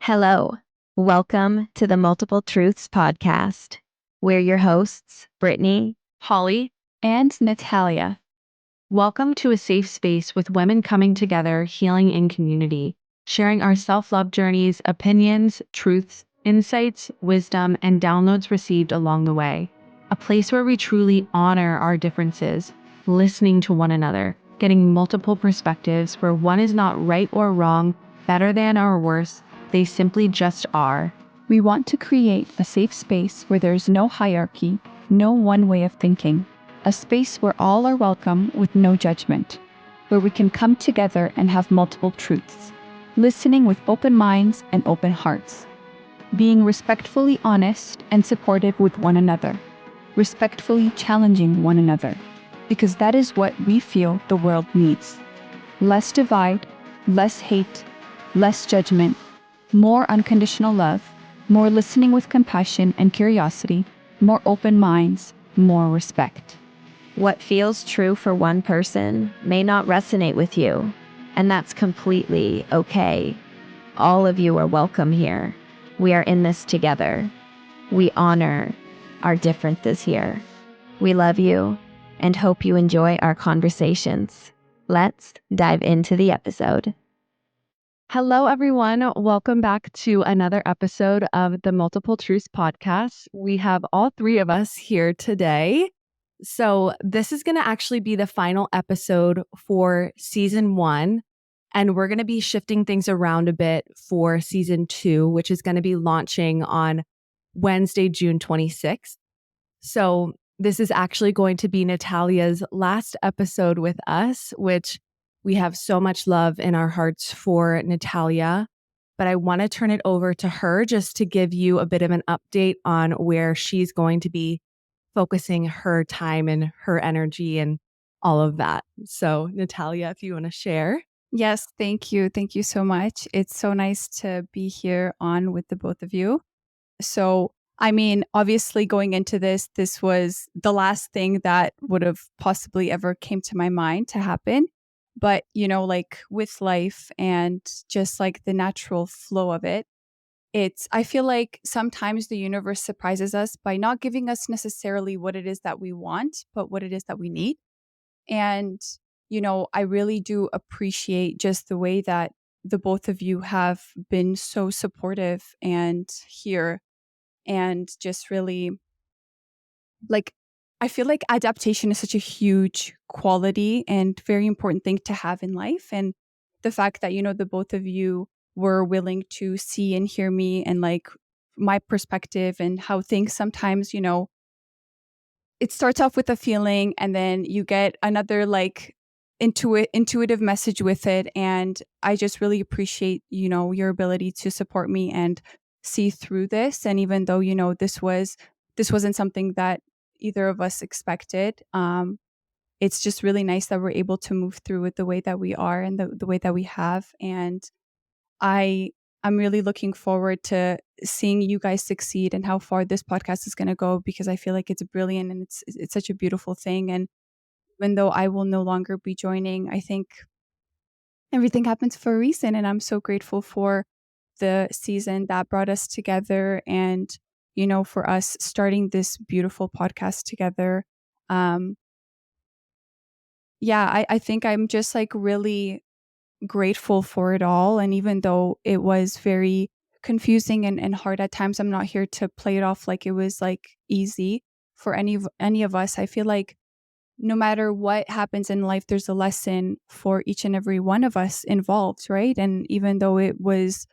Hello. Welcome to the Multiple Truths podcast. We're your hosts, Brittany, Holly, and Natalia. welcome to a safe space with women coming together, healing in community, sharing our self-love journeys, opinions, truths, insights, wisdom, and downloads received along the way. A place where we truly honor our differences, listening to one another, getting multiple perspectives where one is not right or wrong, better than or worse. They simply just are. We want to create a safe space where there's no hierarchy, no one way of thinking. A space where all are welcome with no judgment. Where we can come together and have multiple truths. Listening with open minds and open hearts. Being respectfully honest and supportive with one another. Respectfully challenging one another. Because that is what we feel the world needs. Less divide, less hate, less judgment, more unconditional love, more listening with compassion and curiosity, more open minds, more respect. What feels true for one person may not resonate with you, and that's completely okay. All of you are welcome here. We are in this together. We honor our differences here. We love you and hope you enjoy our conversations. Let's dive into the episode. Hello, everyone. Welcome back to another episode of the Multiple Truths podcast. We have all three of us here today. So this is going to actually be the final episode for season 1. And we're going to be shifting things around a bit for season 2, which is going to be launching on Wednesday, June 26th. So this is actually going to be Natalia's last episode with us, which we have so much love in our hearts for Natalia, but I want to turn it over to her just to give you a bit of an update on where she's going to be focusing her time and her energy and all of that. So Natalia, if you want to share. Yes, thank you. Thank you so much. It's so nice to be here on with the both of you. So, obviously going into this was the last thing that would have possibly ever came to my mind to happen. But, with life and just like the natural flow of it, I feel like sometimes the universe surprises us by not giving us necessarily what it is that we want, but what it is that we need. And, I really do appreciate just the way that the both of you have been so supportive and here and just really I feel like adaptation is such a huge quality and very important thing to have in life. And the fact that, the both of you were willing to see and hear me and my perspective and how things sometimes, it starts off with a feeling and then you get another intuitive message with it. And I just really appreciate, your ability to support me and see through this. And even though, this wasn't something that either of us expected, it's just really nice that we're able to move through it the way that we are and the way that we have. And I'm really looking forward to seeing you guys succeed and how far this podcast is going to go, because I feel like it's brilliant and it's such a beautiful thing. And even though I will no longer be joining, I think everything happens for a reason. And I'm so grateful for the season that brought us together and, for us starting this beautiful podcast together. I think I'm just really grateful for it all. And even though it was very confusing and hard at times, I'm not here to play it off like it was easy for any of us. I feel like no matter what happens in life, there's a lesson for each and every one of us involved, right? And even though it was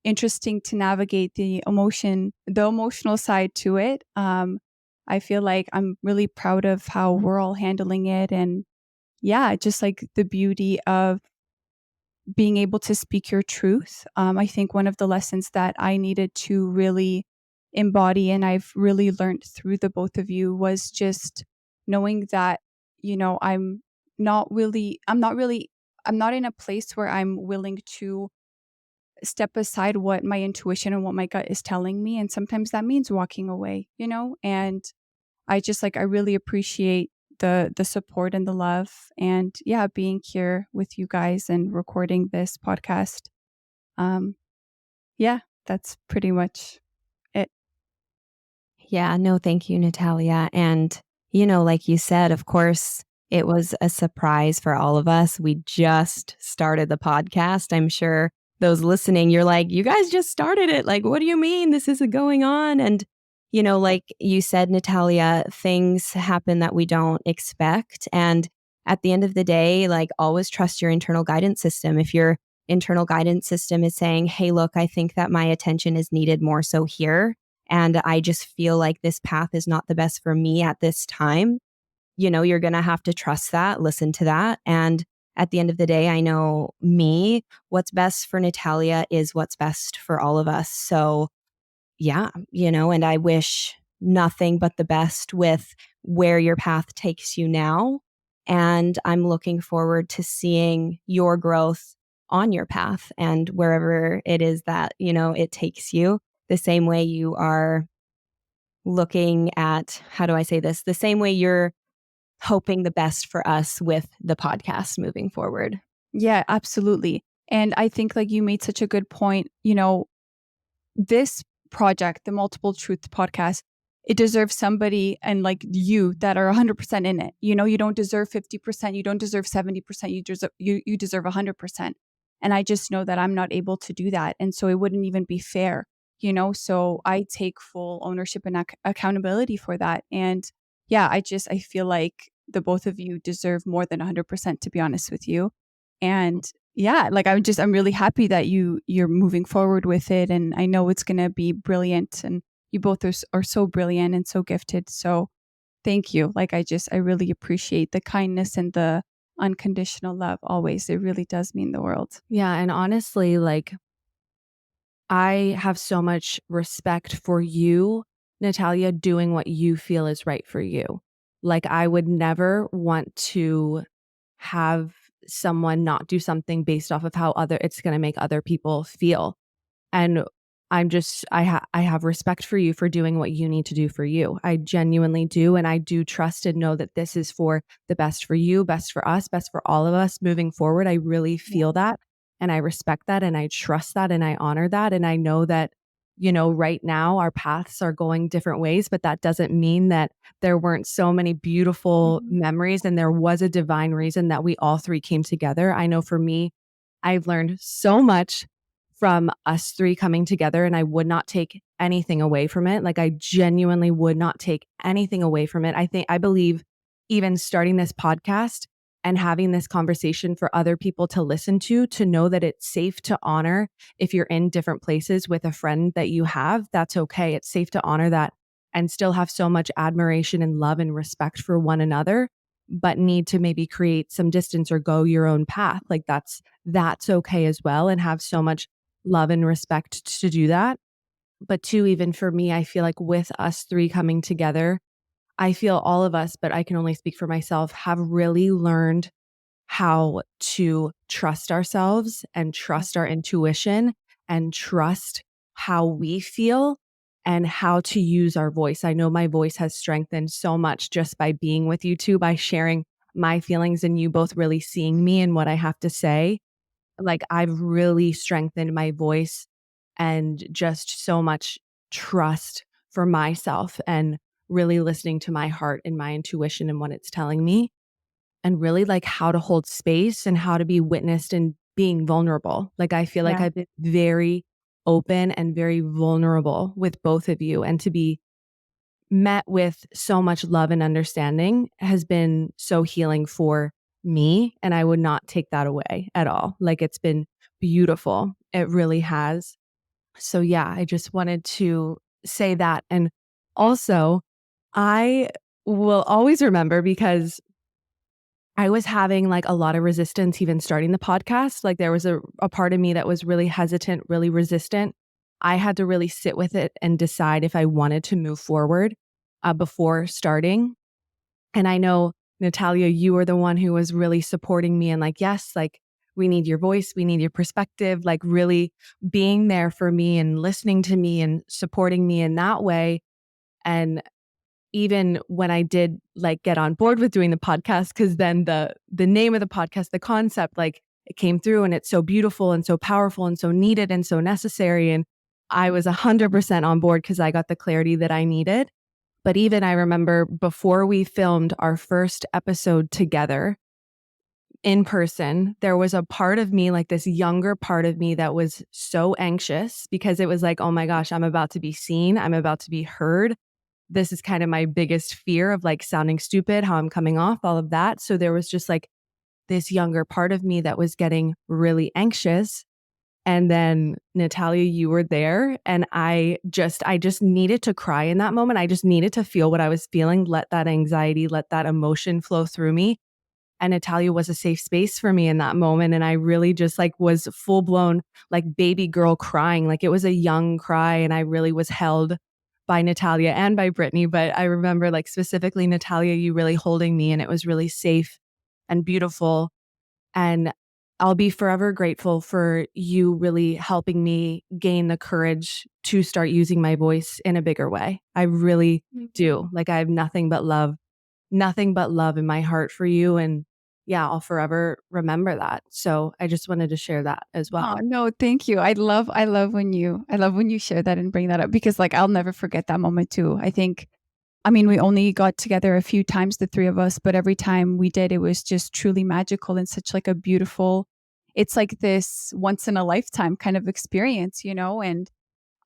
interesting to navigate the emotional side to it, I feel like I'm really proud of how we're all handling it. And just the beauty of being able to speak your truth. I think one of the lessons that I needed to really embody and I've really learned through the both of you was just knowing that, I'm not in a place where I'm willing to step aside what my intuition and what my gut is telling me. And sometimes that means walking away, and I just I really appreciate the support and the love and being here with you guys and recording this podcast. that's pretty much it. Yeah, no, thank you, Natalia. And, like you said, of course, it was a surprise for all of us. We just started the podcast. I'm sure those listening, you're like, you guys just started it. Like, what do you mean this isn't going on? And, like you said, Natalia, things happen that we don't expect. And at the end of the day, like, always trust your internal guidance system. If your internal guidance system is saying, hey, look, I think that my attention is needed more so here, and I just feel like this path is not the best for me at this time, you're going to have to trust that, listen to that. And at the end of the day, I know what's best for Natalia is what's best for all of us. So yeah, and I wish nothing but the best with where your path takes you now. And I'm looking forward to seeing your growth on your path and wherever it is that, it takes you, the same way you are looking at, how do I say this? The same way you're hoping the best for us with the podcast moving forward. Yeah, absolutely. And I think like you made such a good point, this project, the Multiple Truth podcast, it deserves somebody and like you that are 100% in it. You don't deserve 50%, you don't deserve 70%, you deserve 100%. And I just know that I'm not able to do that. And so it wouldn't even be fair, so I take full ownership and accountability for that. And yeah, I feel like the both of you deserve more than 100%, to be honest with you. And yeah, like I'm really happy that you're moving forward with it, and I know it's going to be brilliant, and you both are so brilliant and so gifted. So thank you. Like I really appreciate the kindness and the unconditional love always. It really does mean the world. Yeah. And honestly, like, I have so much respect for you, Natalia, doing what you feel is right for you. Like, I would never want to have someone not do something based off of how it's going to make other people feel. And I have respect for you for doing what you need to do for you. I genuinely do. And I do trust and know that this is for the best for you, best for us, best for all of us moving forward. I really feel that. And I respect that. And I trust that. And I honor that. And I know that, right now our paths are going different ways, but that doesn't mean that there weren't so many beautiful memories. And there was a divine reason that we all three came together. I know for me, I've learned so much from us three coming together, and I would not take anything away from it. Like, I genuinely would not take anything away from it. I believe even starting this podcast and having this conversation for other people to listen to know that it's safe to honor if you're in different places with a friend that you have, that's okay. It's safe to honor that and still have so much admiration and love and respect for one another, but need to maybe create some distance or go your own path. Like, that's okay as well, and have so much love and respect to do that. But two, even for me, I feel like with us three coming together, I feel all of us, but I can only speak for myself, have really learned how to trust ourselves and trust our intuition and trust how we feel and how to use our voice. I know my voice has strengthened so much just by being with you two, by sharing my feelings and you both really seeing me and what I have to say. Like, I've really strengthened my voice and just so much trust for myself and really listening to my heart and my intuition and what it's telling me, and really like how to hold space and how to be witnessed and being vulnerable. Like, I feel like Yeah. I've been very open and very vulnerable with both of you, and to be met with so much love and understanding has been so healing for me. And I would not take that away at all. Like, it's been beautiful. It really has. So yeah, I just wanted to say that. And also, I will always remember, because I was having like a lot of resistance even starting the podcast. Like, there was a part of me that was really hesitant, really resistant. I had to really sit with it and decide if I wanted to move forward before starting. And I know, Natalia, you were the one who was really supporting me and like, yes, like, we need your voice, we need your perspective, like really being there for me and listening to me and supporting me in that way. And even when I did like get on board with doing the podcast, because then the name of the podcast, the concept, like, it came through and it's so beautiful and so powerful and so needed and so necessary. And I was 100% on board because I got the clarity that I needed. But even I remember before we filmed our first episode together in person, there was a part of me, like this younger part of me, that was so anxious because it was like, oh my gosh, I'm about to be seen. I'm about to be heard. This is kind of my biggest fear of like sounding stupid, how I'm coming off, all of that. So there was just like this younger part of me that was getting really anxious. And then Natalia, you were there, and I just needed to cry in that moment. I just needed to feel what I was feeling, let that anxiety, let that emotion flow through me. And Natalia was a safe space for me in that moment. And I really just like was full blown like baby girl crying. Like it was a young cry. And I really was held by Natalia and by Brittany. But I remember like specifically Natalia, you really holding me, and it was really safe and beautiful. And I'll be forever grateful for you really helping me gain the courage to start using my voice in a bigger way. I really do. Like I have nothing but love in my heart for you. And yeah, I'll forever remember that. So I just wanted to share that as well. Oh no, thank you. I love when you share that and bring that up because like I'll never forget that moment too. I mean, we only got together a few times, the three of us, but every time we did, it was just truly magical and such like a beautiful, it's like this once in a lifetime kind of experience, you know? And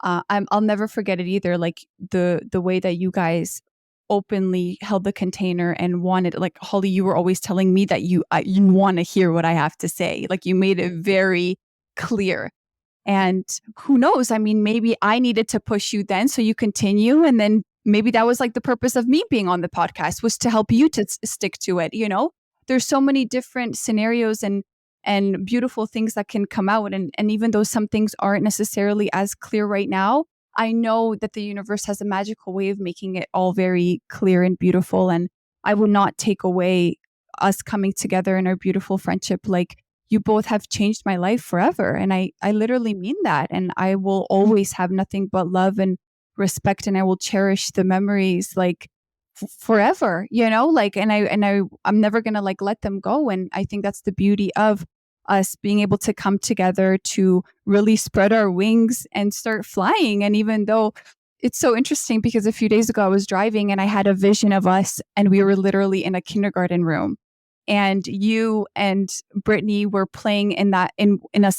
I'll never forget it either. Like the way that you guys openly held the container and wanted, like Holly, you were always telling me that you want to hear what I have to say. Like you made it very clear. And who knows? I mean, maybe I needed to push you then so you continue. And then maybe that was like the purpose of me being on the podcast was to help you to stick to it. You know, there's so many different scenarios and beautiful things that can come out. And even though some things aren't necessarily as clear right now, I know that the universe has a magical way of making it all very clear and beautiful. And I will not take away us coming together in our beautiful friendship. Like you both have changed my life forever. And I literally mean that. And I will always have nothing but love and respect. And I will cherish the memories like forever, you know, like, I'm never going to like let them go. And I think that's the beauty of us being able to come together to really spread our wings and start flying. And even though it's so interesting because a few days ago I was driving and I had a vision of us and we were literally in a kindergarten room and you and Brittany were playing in that in a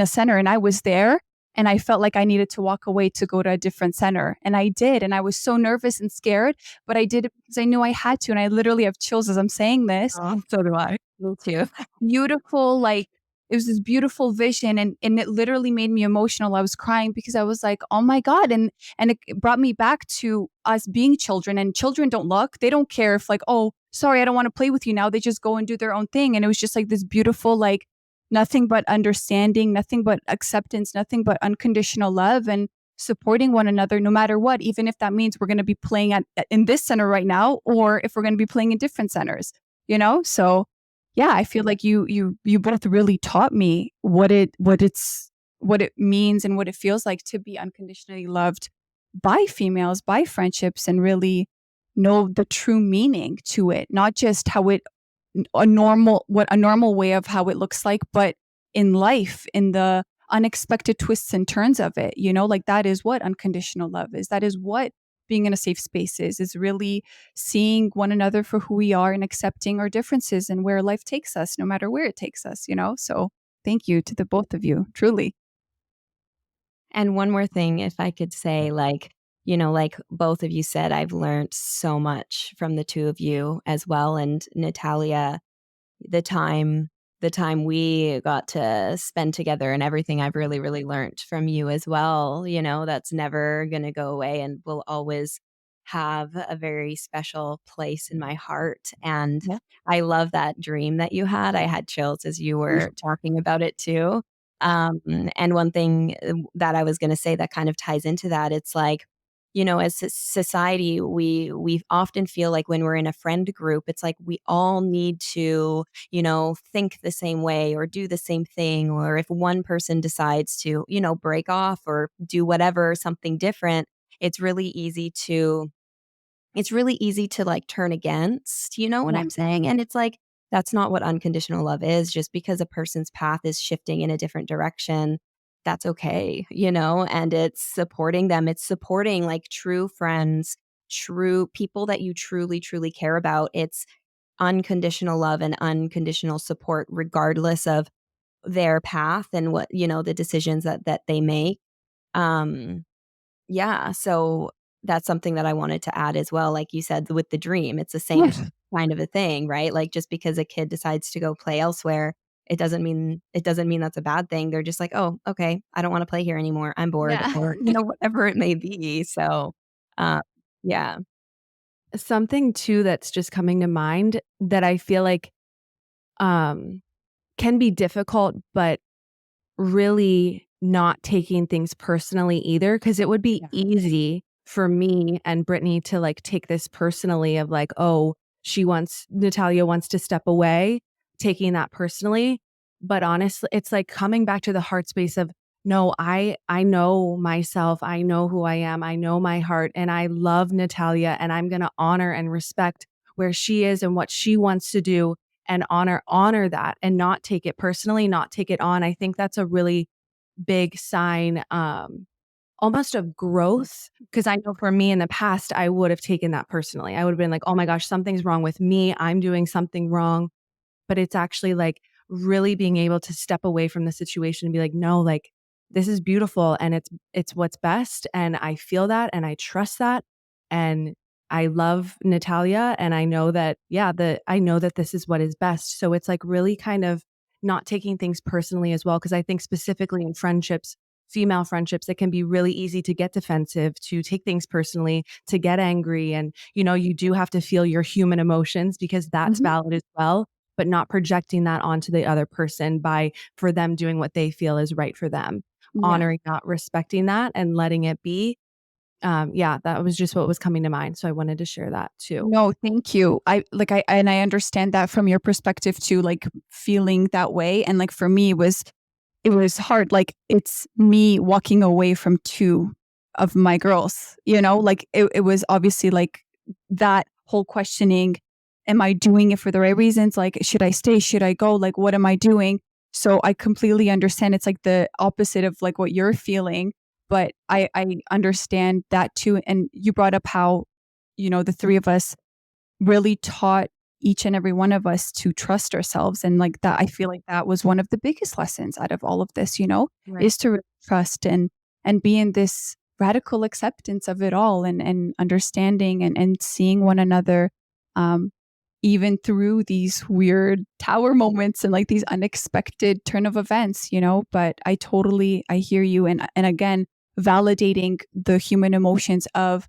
center and I was there and I felt like I needed to walk away to go to a different center and I did and I was so nervous and scared but I did it because I knew I had to and I literally have chills as I'm saying this. Oh, so do I. Me too. Beautiful, like it was this beautiful vision and it literally made me emotional. I was crying because I was like, oh my God. And it brought me back to us being children and children don't look. They don't care if like, oh, sorry, I don't want to play with you now. They just go and do their own thing. And it was just like this beautiful, like nothing but understanding, nothing but acceptance, nothing but unconditional love and supporting one another no matter what, even if that means we're going to be playing in this center right now, or if we're going to be playing in different centers, you know? So yeah, I feel like you both really taught me what it means and what it feels like to be unconditionally loved by females, by friendships, and really know the true meaning to it, not just how it a normal way of how it looks like, but in life, in the unexpected twists and turns of it, you know, like that is what unconditional love is. That is what being in a safe space is really seeing one another for who we are and accepting our differences and where life takes us, no matter where it takes us, you know? So thank you to the both of you, truly. And one more thing, if I could say, like, you know, like both of you said, I've learned so much from the two of you as well. And Natalia, the time we got to spend together and everything I've really, really learned from you as well, you know, that's never going to go away and will always have a very special place in my heart. And Yeah. I love that dream that you had. I had chills as you were talking about it too. And one thing that I was going to say that kind of ties into that, it's like, you know, as a society, we often feel like when we're in a friend group, it's like we all need to, you know, think the same way or do the same thing. Or if one person decides to, you know, break off or do whatever, something different, it's really easy to like turn against, you know what Yeah. I'm saying? And it's like, that's not what unconditional love is. Just because a person's path is shifting in a different direction that's okay, and it's supporting them. It's supporting like true friends, true people that you truly, truly care about. It's unconditional love and unconditional support, regardless of their path and what, the decisions that they make. Um, yeah, so that's something that I wanted to add as well. Like you said, with the dream, it's the same Yes. kind of a thing, right? Like just because a kid decides to go play elsewhere, it doesn't mean that's a bad thing. They're just like, oh, okay, I don't want to play here anymore. I'm bored, Yeah. or whatever it may be. So, uh, yeah, Something too that's just coming to mind that I feel like um can be difficult, but really not taking things personally either, because it would be Yeah. easy for me and Brittany to like take this personally of like, oh, Natalia wants to step away, taking that personally. But honestly, it's like coming back to the heart space of no, I know myself, I know who I am, I know my heart, and I love Natalia, and I'm gonna honor and respect where she is and what she wants to do, and honor that and not take it personally, not take it on. I think that's a really big sign, almost of growth. Because I know for me in the past, I would have taken that personally. I would have been like, oh my gosh, something's wrong with me. I'm doing something wrong. But it's actually like really being able to step away from the situation and be like, no, like this is beautiful and it's what's best. And I feel that and I trust that. And I love Natalia. And I know that, yeah, I know that this is what is best. So it's like really kind of not taking things personally as well. Cause I think specifically in friendships, female friendships, it can be really easy to get defensive, to take things personally, to get angry. And, you do have to feel your human emotions because that's Mhm. valid as well, but not projecting that onto the other person for them doing what they feel is right for them, Yeah. honoring that, respecting that, and letting it be. Yeah, that was just what was coming to mind. So I wanted to share that too. No, thank you. I understand that from your perspective too, like feeling that way. And like for me, it was hard. Like it's me walking away from two of my girls, like it was obviously like that whole questioning, am I doing it for the right reasons? Like, should I stay? Should I go? Like, what am I doing? So I completely understand. It's like the opposite of like what you're feeling, but I understand that too. And you brought up how, the three of us really taught each and every one of us to trust ourselves. And like that, I feel like that was one of the biggest lessons out of all of this, Right. is to really trust and be in this radical acceptance of it all and understanding and seeing one another, um, even through these weird tower moments and like these unexpected turn of events, but I hear you. And again, validating the human emotions of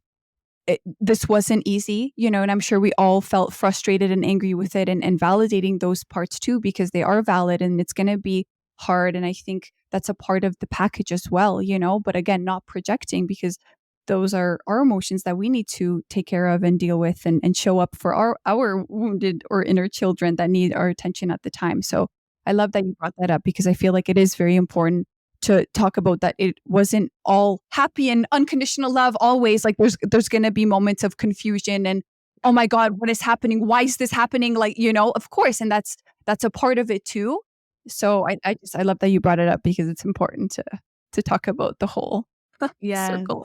this wasn't easy, and I'm sure we all felt frustrated and angry with it, and validating those parts too, because they are valid and it's going to be hard. And I think that's a part of the package as well, but again, not projecting, because those are our emotions that we need to take care of and deal with and show up for our wounded or inner children that need our attention at the time. So I love that you brought that up, because I feel like it is very important to talk about that it wasn't all happy and unconditional love always. Like there's going to be moments of confusion and, oh my god, what is happening, why is this happening, like, of course. And that's a part of it too. So I love that you brought it up, because it's important to talk about the whole Yeah. circle.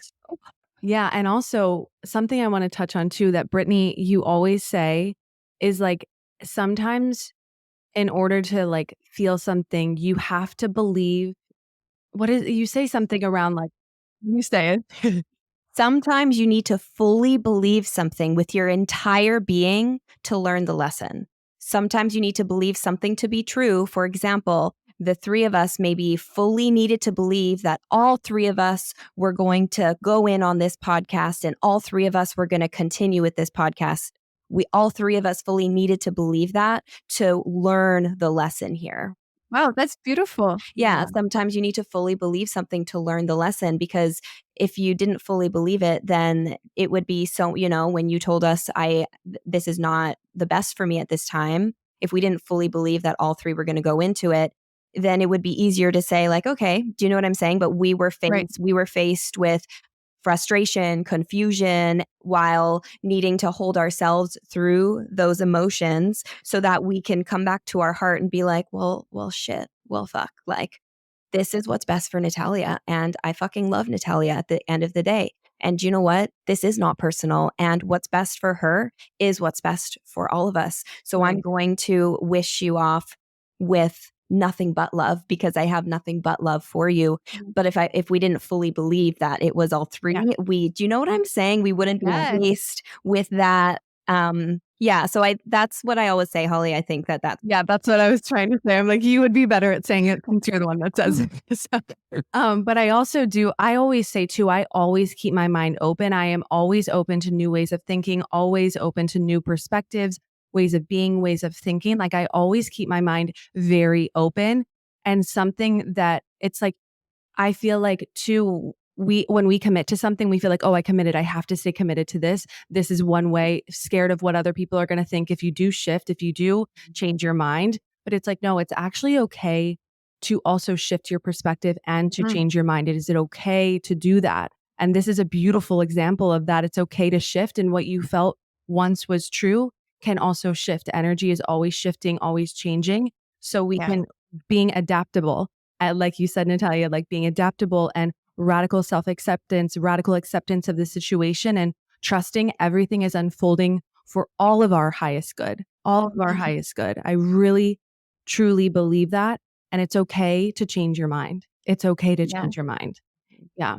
Yeah. And also something I want to touch on too that Brittany, you always say is like sometimes in order to like feel something, you have to believe you say something around like, you say it. sometimes you need to fully believe something with your entire being to learn the lesson. Sometimes you need to believe something to be true. For example, the three of us maybe fully needed to believe that all three of us were going to go in on this podcast and all three of us were going to continue with this podcast. All three of us fully needed to believe that to learn the lesson here. Wow, that's beautiful. Yeah, Yeah. sometimes you need to fully believe something to learn the lesson, because if you didn't fully believe it, then it would be so, when you told us this is not the best for me at this time, if we didn't fully believe that all three were going to go into it, then it would be easier to say like, okay, do you know what I'm saying? But Right. we were faced with frustration, confusion, while needing to hold ourselves through those emotions so that we can come back to our heart and be like, well, shit, well, fuck. Like, this is what's best for Natalia. And I fucking love Natalia at the end of the day. And you know what? This is not personal. And what's best for her is what's best for all of us. So I'm Right. going to wish you off with nothing but love because I have nothing but love for you. But if we didn't fully believe that it was all three, Yeah. do you know what I'm saying? We wouldn't be Yes. faced with that. So that's what I always say, Holly. I think that's Yeah, that's what I was trying to say. I'm like, you would be better at saying it since you're the one that says it. But I always say too, I always keep my mind open. I am always open to new ways of thinking, always open to new perspectives, ways of being, ways of thinking. Like I always keep my mind very open. And something that it's like, I feel like too, when we commit to something, we feel like, oh, I committed. I have to stay committed to this. This is one way, scared of what other people are going to think if you do shift, if you do change your mind. But it's like, no, it's actually okay to also shift your perspective and to change your mind. Is it okay to do that? And this is a beautiful example of that. It's okay to shift, and what you felt once was true can also shift. Energy is always shifting, always changing. So we can being adaptable. Like you said, Natalia, like being adaptable and radical self-acceptance, radical acceptance of the situation, and trusting everything is unfolding for all of our highest good, all of our highest good. I really, truly believe that. And it's okay to change your mind. It's okay to change your mind. Yeah.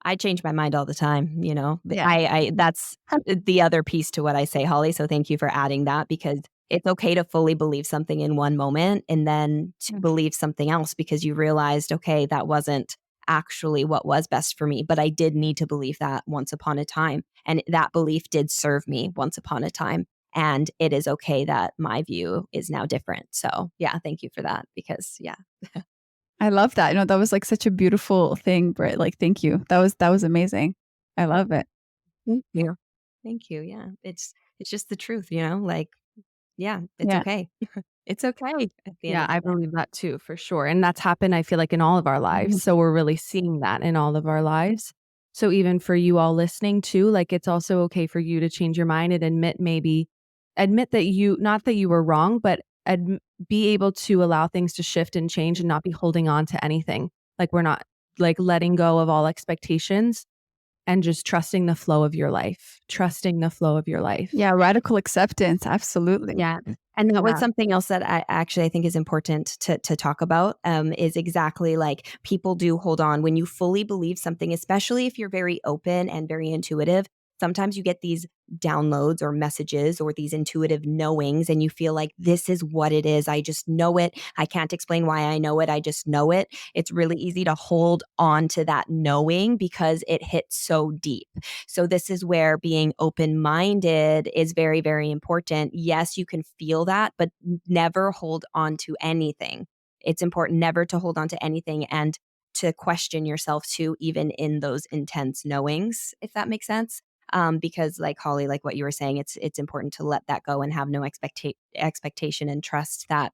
I change my mind all the time, you know. Yeah. That's the other piece to what I say, Holly. So thank you for adding that because it's okay to fully believe something in one moment and then to believe something else because you realized, okay, that wasn't actually what was best for me, but I did need to believe that once upon a time. And that belief did serve me once upon a time. And it is okay that my view is now different. So yeah, thank you for that because I love that. That was like such a beautiful thing, Britt. Like, thank you. That was amazing. I love it. Thank you. Thank you. Yeah. It's just the truth, you know, like, yeah, it's Yeah. okay. It's okay at the end Yeah, of I the day. believe that too, for sure. And that's happened, I feel like, in all of our lives. So we're really seeing that in all of our lives. So even for you all listening too, like it's also okay for you to change your mind and admit that not that you were wrong, but be able to allow things to shift and change and not be holding on to anything. Like we're not like letting go of all expectations and just trusting the flow of your life, trusting the flow of your life. Yeah. Radical acceptance. Absolutely. Yeah. And that was something else that I think is important to talk about is exactly like people do hold on when you fully believe something, especially if you're very open and very intuitive. Sometimes you get these downloads or messages or these intuitive knowings and you feel like this is what it is. I just know it. I can't explain why I know it. I just know it. It's really easy to hold on to that knowing because it hits so deep. So this is where being open-minded is very, very important. Yes, you can feel that, but never hold on to anything. It's important never to hold on to anything and to question yourself too, even in those intense knowings, if that makes sense. Because like Holly, like what you were saying, it's important to let that go and have no expectation and trust that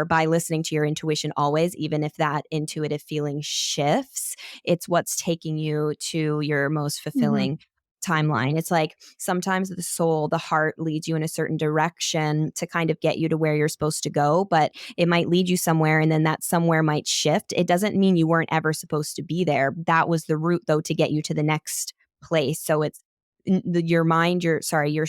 by listening to your intuition always, even if that intuitive feeling shifts, it's what's taking you to your most fulfilling timeline. It's like sometimes the soul, the heart leads you in a certain direction to kind of get you to where you're supposed to go, but it might lead you somewhere and then that somewhere might shift. It doesn't mean you weren't ever supposed to be there. That was the route though to get you to the next place. So it's your mind, your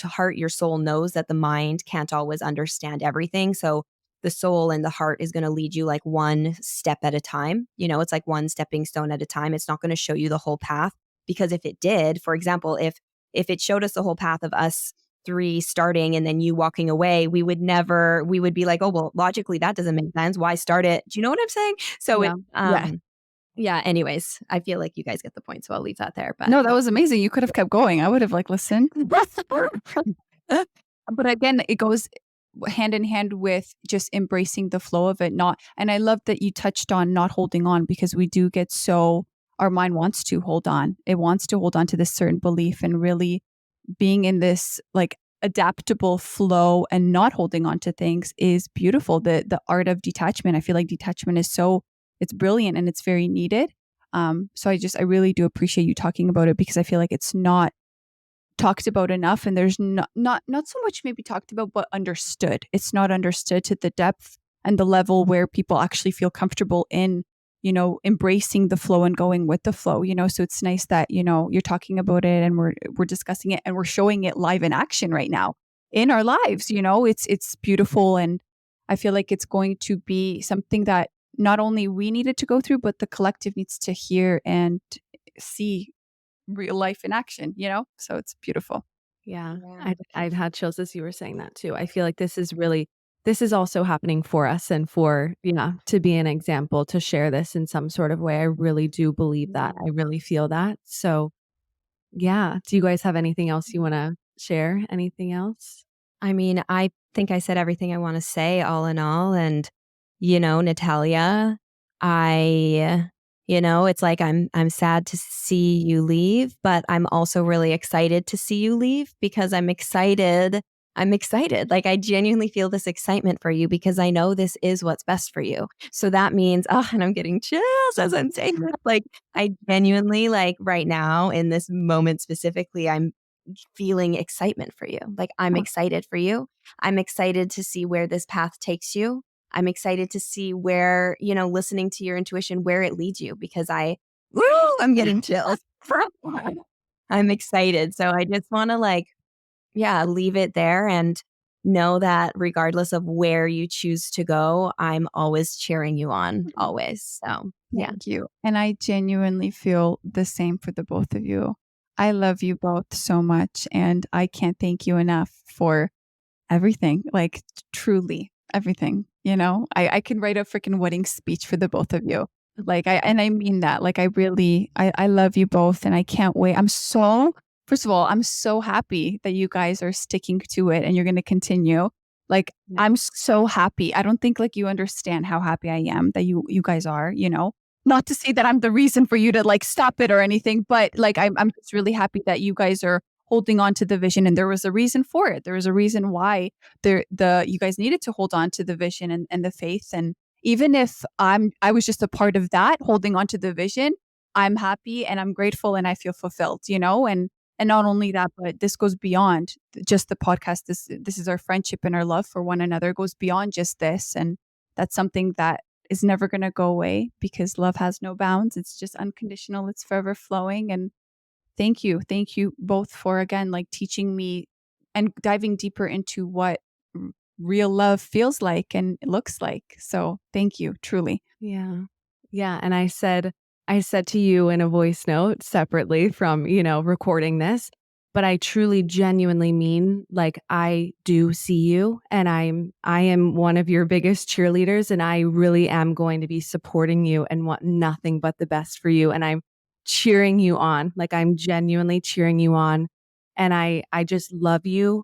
heart, your soul knows that the mind can't always understand everything. So the soul and the heart is going to lead you like one step at a time. You know, it's like one stepping stone at a time. It's not going to show you the whole path because if it did, for example, if it showed us the whole path of us three starting and then you walking away, we would be like, oh, well, logically that doesn't make sense. Why start it? Do you know what I'm saying? So yeah. Anyways, I feel like you guys get the point, so I'll leave that there. But No, that was amazing. You could have kept going. I would have like listened. But again, it goes hand in hand with just embracing the flow of it. And I love that you touched on not holding on because we do get our mind wants to hold on. It wants to hold on to this certain belief and really being in this like adaptable flow and not holding on to things is beautiful. The art of detachment. I feel like detachment is it's brilliant and it's very needed. So I really do appreciate you talking about it because I feel like it's not talked about enough and there's not so much maybe talked about, but understood. It's not understood to the depth and the level where people actually feel comfortable in embracing the flow and going with the flow, so it's nice that, you're talking about it and we're discussing it and we're showing it live in action right now in our lives. It's beautiful. And I feel like it's going to be something that not only we needed to go through, but the collective needs to hear and see real life in action, so it's beautiful. Yeah. I'd had chills as you were saying that too. I feel like this is also happening for us and to be an example, to share this in some sort of way. I really do believe that. I really feel that. So yeah. Do you guys have anything else you want to share? Anything else? I mean, I think I said everything I want to say all in all. And, Natalia, it's like I'm sad to see you leave, but I'm also really excited to see you leave because I'm excited. I'm excited. Like, I genuinely feel this excitement for you because I know this is what's best for you. So that means, and I'm getting chills as I'm saying that. Like, I genuinely, like, right now in this moment specifically, I'm feeling excitement for you. Like, I'm excited for you. I'm excited to see where this path takes you. I'm excited to see where, listening to your intuition, where it leads you, because I'm getting chills. I'm excited. So I just want to leave it there and know that regardless of where you choose to go, I'm always cheering you on, always. So yeah. Thank you. And I genuinely feel the same for the both of you. I love you both so much, and I can't thank you enough for everything, like truly everything. I can write a freaking wedding speech for the both of you. Like, I mean that. Like, I love you both, and I can't wait. First of all, I'm so happy that you guys are sticking to it and you're going to continue. Like, I'm so happy. I don't think like you understand how happy I am that you guys are, not to say that I'm the reason for you to like stop it or anything, but like, I'm just really happy that you guys are holding on to the vision, and there was a reason for it. There was a reason why you guys needed to hold on to the vision and the faith. And even if I was just a part of that, holding on to the vision, I'm happy and I'm grateful and I feel fulfilled, and not only that, but this goes beyond just the podcast. This is our friendship and our love for one another. It goes beyond just this. And that's something that is never going to go away because love has no bounds. It's just unconditional. It's forever flowing. And thank you both for, again, like teaching me and diving deeper into what real love feels like and looks like. So thank you, truly. Yeah. Yeah. And I said to you in a voice note separately from, recording this, but I truly genuinely mean, like, I do see you and I am one of your biggest cheerleaders, and I really am going to be supporting you and want nothing but the best for you. And I'm cheering you on. Like, I'm genuinely cheering you on. And I just love you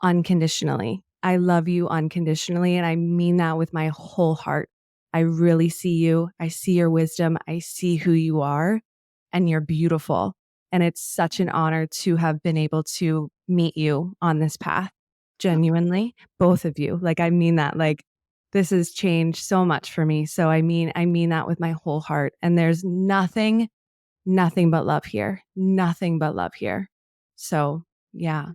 unconditionally. I love you unconditionally. And I mean that with my whole heart. I really see you. I see your wisdom. I see who you are, and you're beautiful. And it's such an honor to have been able to meet you on this path. Genuinely, both of you. Like, I mean that. Like, this has changed so much for me. So I mean that with my whole heart. And there's nothing but love here. Nothing but love here. So yeah.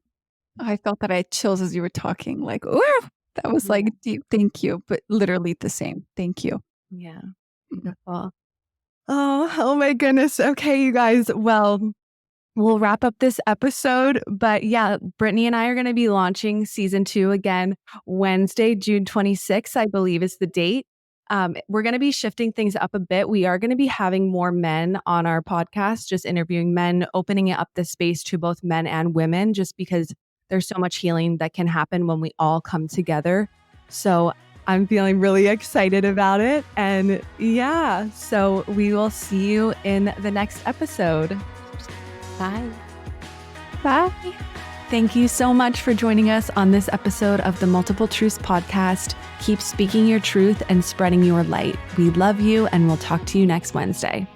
I felt that I had chills as you were talking. Like, ooh, that was like deep. Thank you. But literally the same. Thank you. Yeah. Beautiful. Oh my goodness. Okay, you guys. Well, we'll wrap up this episode. But yeah, Brittany and I are going to be launching season 2 again Wednesday, June 26th, I believe is the date. We're going to be shifting things up a bit. We are going to be having more men on our podcast, just interviewing men, opening up the space to both men and women, just because there's so much healing that can happen when we all come together. So I'm feeling really excited about it. And yeah, so we will see you in the next episode. Bye. Bye. Thank you so much for joining us on this episode of the Multiple Truths podcast. Keep speaking your truth and spreading your light. We love you, and we'll talk to you next Wednesday.